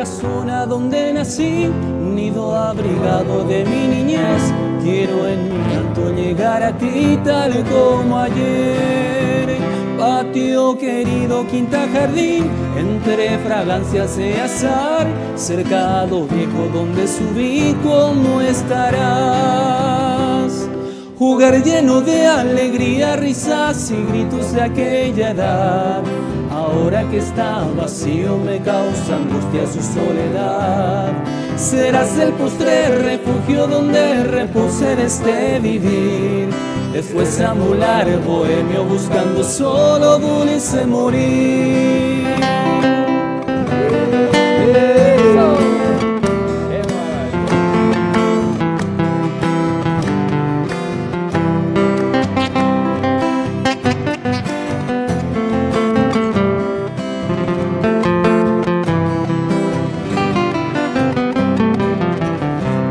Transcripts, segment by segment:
casona donde nací, nido abrigado de mi niñez. Quiero en mi canto llegar a ti tal como ayer. Patio querido, quinta, jardín, entre fragancias de azar, cercado viejo donde subí, ¿cómo estarás? Jugar lleno de alegría, risas y gritos de aquella edad. Ahora que está vacío me causa angustia su soledad. Serás el postrer refugio donde repose este vivir. Después amular bohemio buscando solo dulce morir.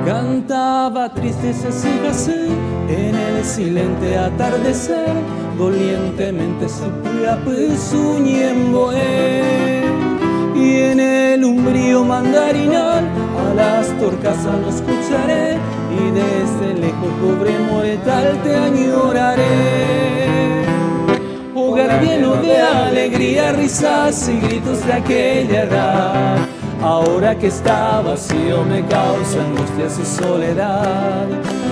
Cantaba tristezas y gasé en el silente atardecer, dolientemente sufría pues un ñemboé. Y en el umbrío mandarinal a las torcasas lo escucharé, y desde lejos, pobre mortal, te añoraré. Hogar lleno de alegría, risas y gritos de aquella edad. Ahora que está vacío me causa angustia su soledad.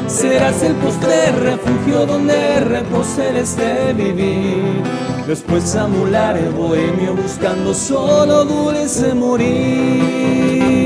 Serás el postrer refugio donde reposer este vivir. Después amular el bohemio buscando solo dulce morir.